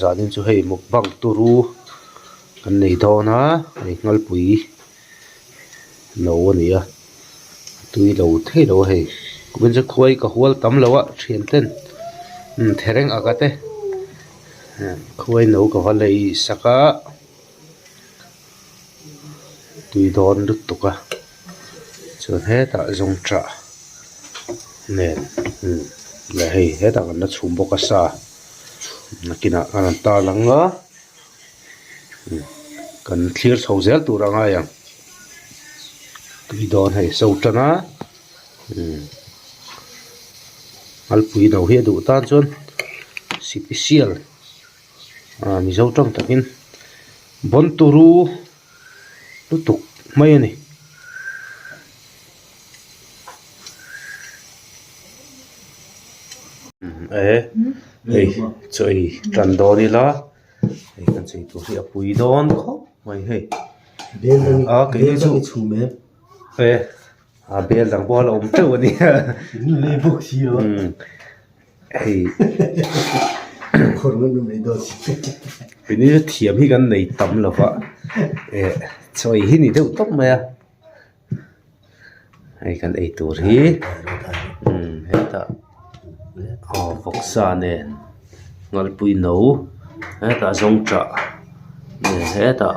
zanin chu hei mukbang turu kan nei dawna hei ngalpui no ania tui lo thei lo hei kumin cha khuai ka hual tam lowa thian ten thereng agate khuai no ka valei saka tui don lut tuka chuan he ta zong tra nen le hei he ta kan na chhum boka sa nakina kan ta langa kan clear chho zel tur anga yang tui don hei so tana alpui no hi du tan chuan special mi zo tang takin bon turu lutuk mai ani hei choi tran doni la hei kan chei tu hi apui don kho mai hei cái này chu chủ mẹ bel dang bol om teu ani lấy bốc xí rồi hei còn nó mấy đồ cái này thiam hi kan nei tam lova choi hi ni deuh top mai a hei kan ei tur hi heta voksa nen ngalpui no heta zong tra heta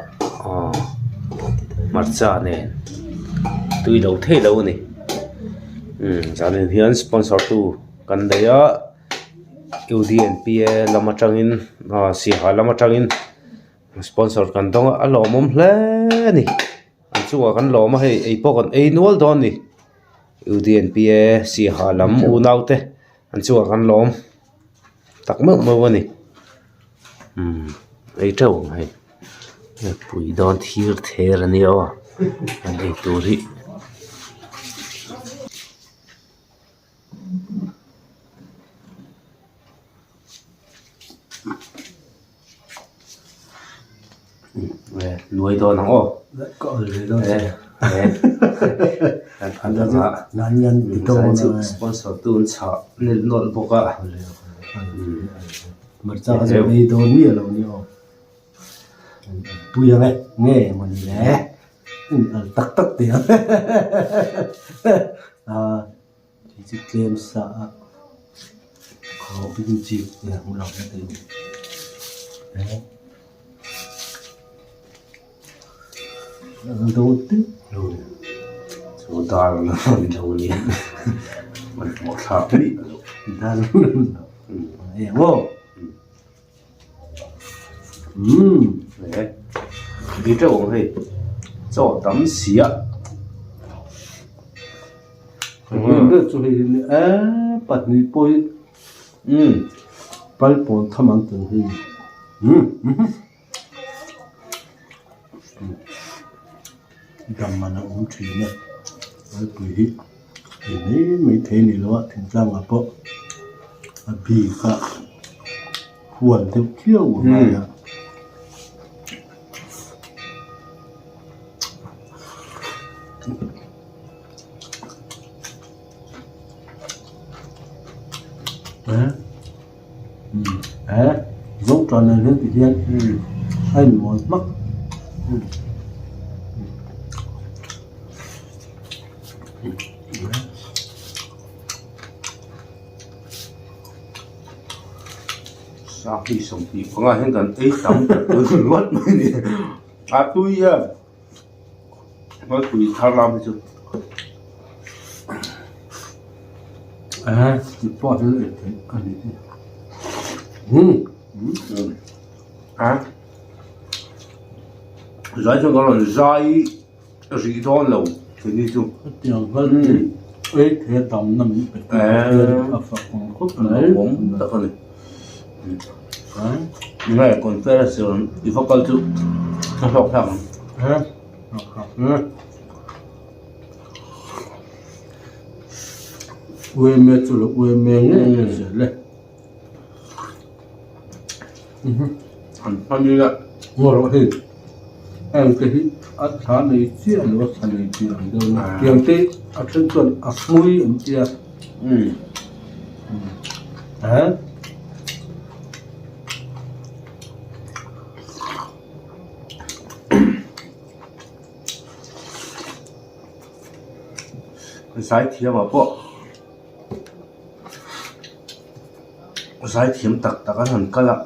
marcha nen tui lo thei lo ni zanen hian sponsor tu kan deya UDNPA lama tangin si ha lama tangin sponsor kan dong a lomom hle ni an chuwa kan loma hei ei pokon ei nual don ni UDNPA si ha lam u naute an chuwa kan lom tak mo mo ni ei tau hei pui don thir ther ani awa an ei turi nuôi to nóng ô có rồi đó anh đã ra nạn nhân bị to là sponsor tuôn chợ nên nộn bốc à mà sao giờ đi đồ mía đâu nhiều bây giờ nghe mà gì đấy tắc tắc tiếng thì chỉ game sợ khó bị chịu thì không lòng cái tiếng đấy đâu tức rồi số ta là đâu nhỉ mình một thằng đi ta luôn em vô đấy đi đâu vậy cho tấm xí ạ cái chỗ này bật đi bôi bật bồn thăm ăn từng gì gầm mà nó uống thủy nữa với bụi thì mấy thế này nó thành ra mà bộ bị cả huồn theo kiểu của mày à dấu tròn này lên tự nhiên anh muốn mắc sau khi sống thì có ngày hơn gần ấy tắm tôi nuốt mới đi tôi nói tôi thao làm chứ bỏ ra để thấy cái này giải cho nó là giải gì đó lâu thì đi chung tiếng hơn ấy thế tầm năm mươi phần khúc đấy bốn tất cả này này confederation di fakal tu học thằng quê mẹ chủ lực quê mẹ nghe gì đấy anh như vậy ngồi đó thì em cái ăn tháng này chia nó thành này chia đâu tiền tệ ăn chân tuần ăn muối ăn chia sái thiếm mà bộ sái thiếm tắc tắc ăn hẳn cả lạ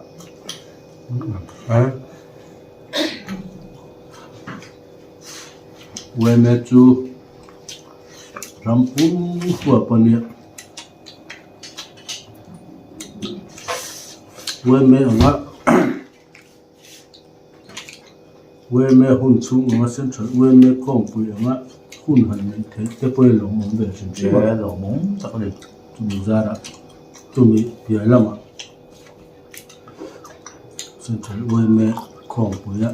quê mẹ chú ram của phần nhẹ quê mẹ ngã quê mẹ hun chung ngã sen trời quê mẹ con bùi ngã hun hẳn nên thế cái bùi lồng mông về sen chế trời lỗ mống chắc này chúng ra đã chúng bị bịa lắm à sen trời quê mẹ con bùi á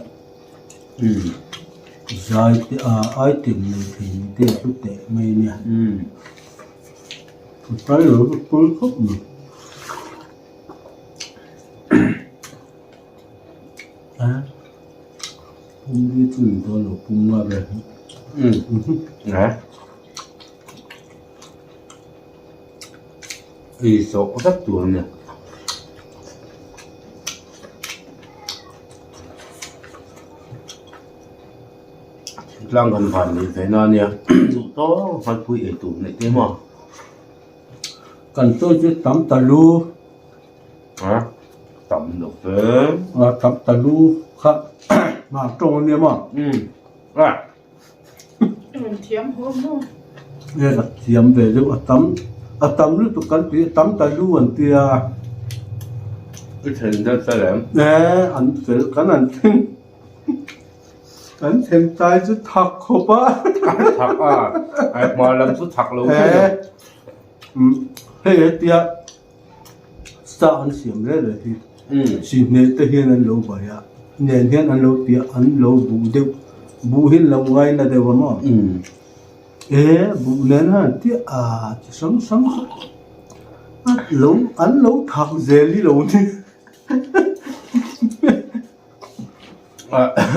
dài thì ai tìm này thì tiền chút tệ mày nè tay rồi tôi khóc nữa bung đi chửi tôi rồi bung qua về nè ý số rất tuần nè lang gần phản thì phải nói nè dụ to phải quy ở tủ này thế mà cần tôi chỉ tắm tà lu hả tầm được thế tắm tà lu khác mà trông anh em à à mình thiếm hôm luôn nghe là thiểm về lúc tắm lúc tụi cần tí tắm tà lu anh tia cái thành ra sai lắm nè anh phải anh thêm anh thêm tay chứ thắc không á thật à ai mà làm chút thật luôn thế tia sao anh xiêm đấy rồi thì xin nè tới hiện anh lâu vậy à nè hiện anh lâu tia anh lâu bù đều bù hiện lâu ngay là đều mà bù nè ha tia sống lâu anh lâu thắc dễ đi lâu đi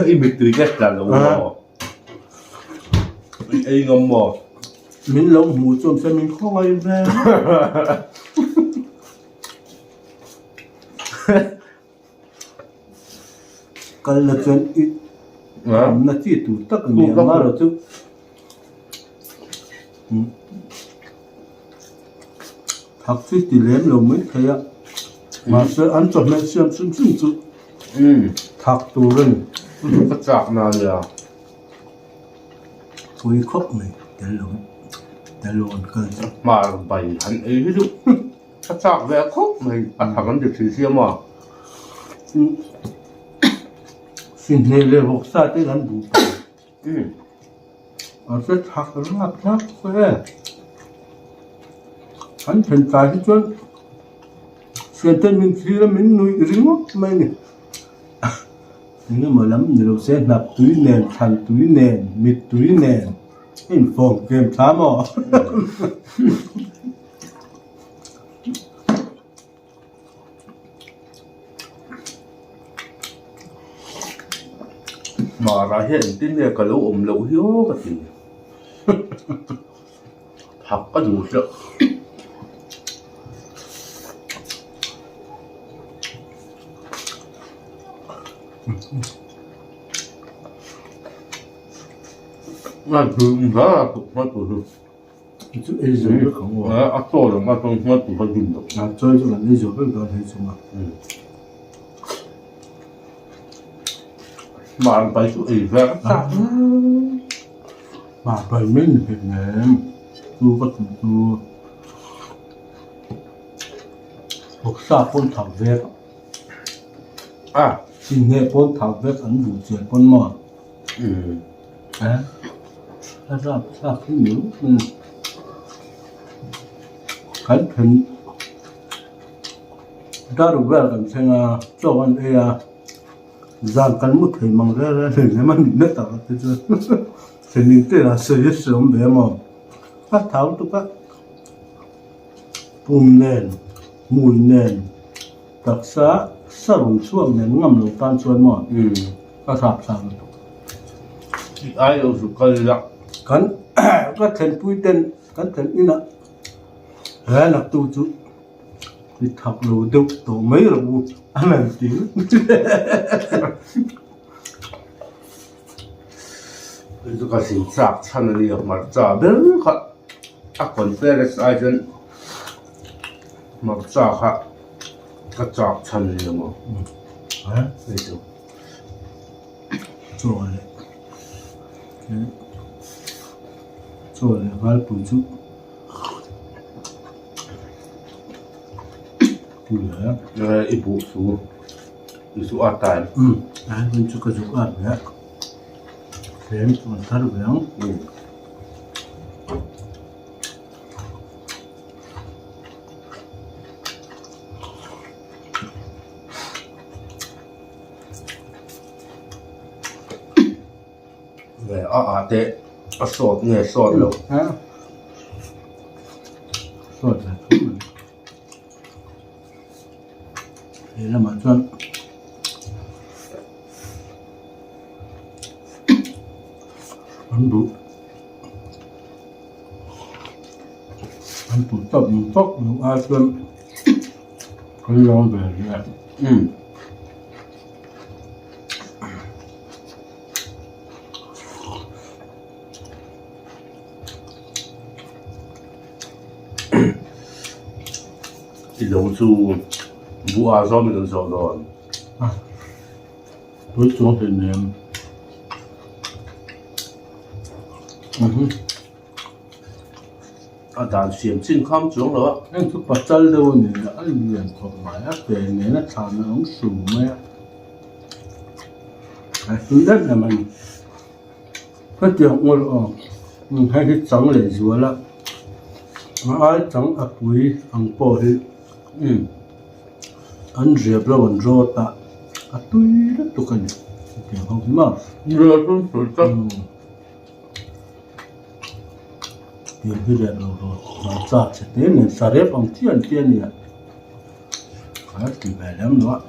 im bị tươi chết là lâu mò ai ngâm mò mình lâu mù trộm xem mình không ai về cái là chuyện ít nó chỉ tụ tất cả nhiều mà rồi chứ học sĩ thì lém lâu mới thấy ạ mà sẽ ăn cho mẹ xem chứ thạc tù rồi phát chạc nào nhỉ tôi khóc này để luôn cơ mà bày hắn ấy ví dụ phát chạc về khóc mày bắt thằng được thì xem mà xin nề lệ học sa tới gần bù sẽ thạc lắp khỏe hắn thành tài hết trơn xuyên tên mình khi là mình nuôi rinh ngốc mày nè nhưng mà lắm nhiều sẽ nạp túi nền thành túi nền mịt túi nền in phòng kèm thá mò mà ra hiện tin là cái lỗ lỗ hiếu cái gì học có đủ sợ nó thường đó là nó thường chứ ấy rồi nó không à à to rồi nó thường nó thường phải dùng được chơi cho là ấy rồi cái đó thấy chưa mà anh phải chú ý về các bạn mà bởi mình Việt Nam tu vật tu học sa phun thảo vét xin nghe phun thảo vét ấn đủ chuyện phun mò ra cái miếu cái hình ra được về làm xem cho anh ấy giang cắn một thầy mang ra thì nếu mà nhìn tạo cái chưa thì nhìn thấy là sợi dây sớm bé mà phát tháo tụi các bùn nền mùi nền đặc xá sa rồng xuông nền ngầm lồng tan xuân mà các tháp sang ai ở chỗ cây lặng cắn các thèn pui tên cắn thèn in ạ thế là tu chú thì thọc lù đâu tổ mấy là bu anh làm tiếng cái cái sinh sạc chăn này mà trả đến khát còn phê là sai chân mặc chạc hạ cái chạc chân gì mà hả đây chứ rồi rồi vào bùi chút bùi hả rồi ibu su atai ai bên chút cái chút ăn vậy thêm còn thắt được không về tệ sốt nghe sốt luôn hả rồi là thứ mình thế là mà chọn ăn đủ tập tóc đủ ai chọn cái lòng về vậy thì đầu su bua do mình rồi rồi với xuống thì niệm đàn xiêm xin khám xuống rồi anh cứ bắt chân đâu nè anh liền còn mãi áp về nè nó thằng nó không sủng mẹ thứ nhất là mình phát triển ngôn mình hay cái trắng để rùa là mà ai trắng áp quý ăn bò thì ăn dẹp là vẫn rô ta tuy rất tục anh thì không gì mà rồi tôi sửa chắc thì cái đẹp rồi mà cha sẽ đến nên sa rep ông tiền nhỉ phải thì về lắm đó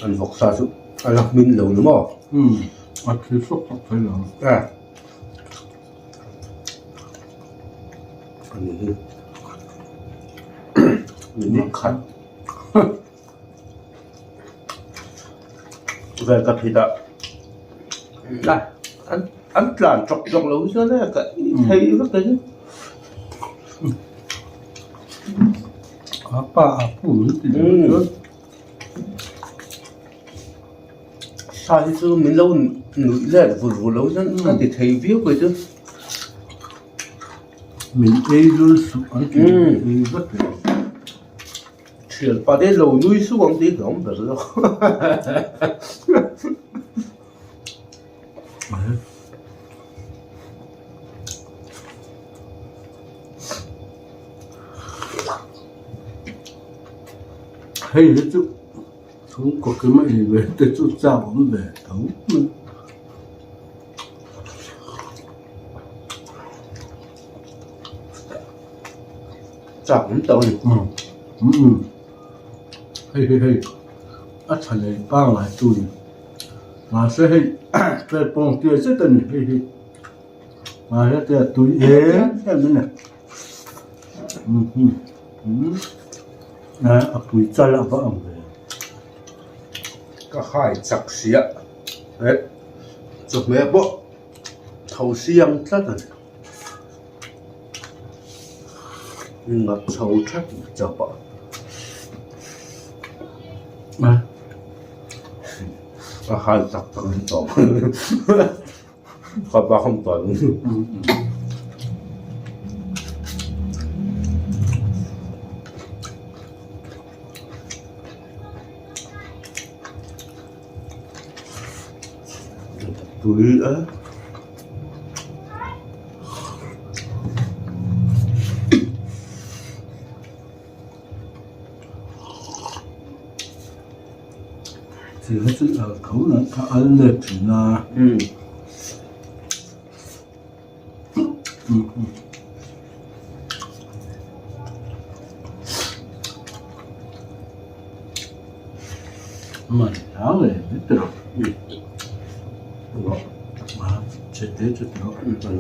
anh học sao chứ anh học min lâu nữa mà à thì sốc phải là anh đi mình đi khát về cà phê đã này anh làm chọc chọc lâu chứ đấy cái thấy rất đấy apa thì được sao chứ mình lâu lẽ vừa lâu chứ anh thì thấy viết rồi chứ mình luôn sự ăn thì rất là chuyện把这老女xuống đi không được đâu hay là chút không có cái máy về tới chút ra cũng về thấu chẳng đâu hay à thằng này bang lại tôi mà sẽ hay về bông kia sẽ tên hay mà sẽ tên tôi xem thế này nè à bùi cha là vợ ông về cái hai chặt xía đấy chụp mẹ bộ thầu xiang rất là ngập sâu chắc chụp bộ mà cái hai chặt thằng to không ba không tuần túi á thì nó sẽ ở khấu nó cả ăn lệ thì là mà áo này biết được mà chết được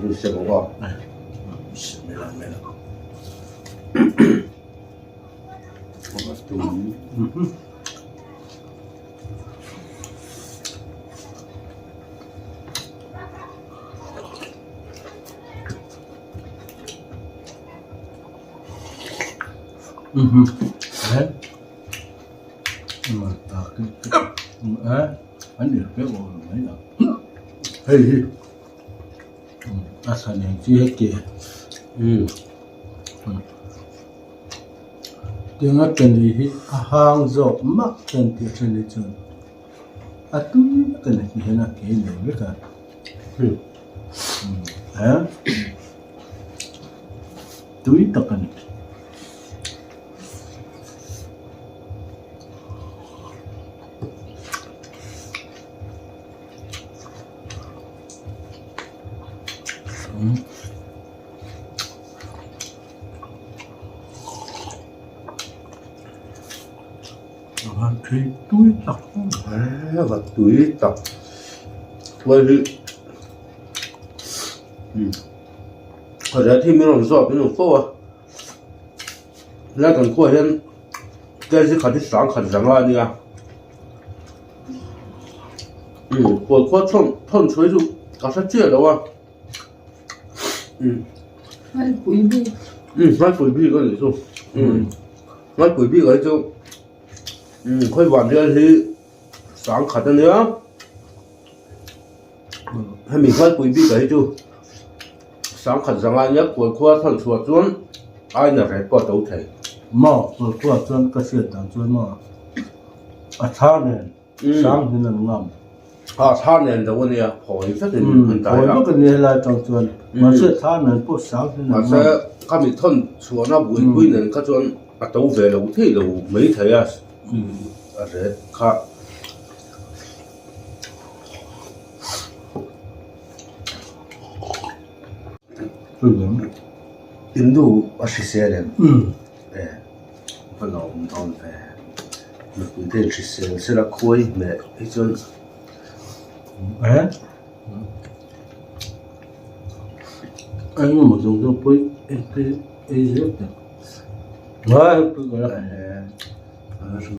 mình sẽ có này mày làm tuổi đấy mà ta cái anh được cái bộ mấy đó hey asal yang dia ke dia ngakan ni hang zo mak kan dia sini tu atu kan ni hena ke ni mereka tu itu kan thì túi tóc và túi tập thôi đi ở đây thì mình làm sao mình làm phô à là cần coi hiện cái gì khá thì sáng là nha我碰锤就搞啥接的哇Ai quý vị. nói quý vị cái gì chứ nói quý vị cái chứ khơi hoàn ra thì sáng khát nữa hay mình nói quý vị cái chứ sáng khát rằng ai nhớ của khoa thân chuột chuột ai là phải bỏ đầu thầy mò rồi qua chân cái chuyện tàng chuột mò thang này sáng thì là ngầm thang này đâu có nè hỏi rất là mình hỏi bất cái này là trong chuột mà sẽ thang này bút sáng thì là mà sẽ các mình thân chuột nó bụi bụi này các chuột đầu về đầu thế đầu mấy thầy à đấy khác Indo asiselen phần lòng thon về mình cũng thấy asiselen sẽ là khối mẹ hết trơn anh mà dùng cho bôi cái gì đó, tôi gọi là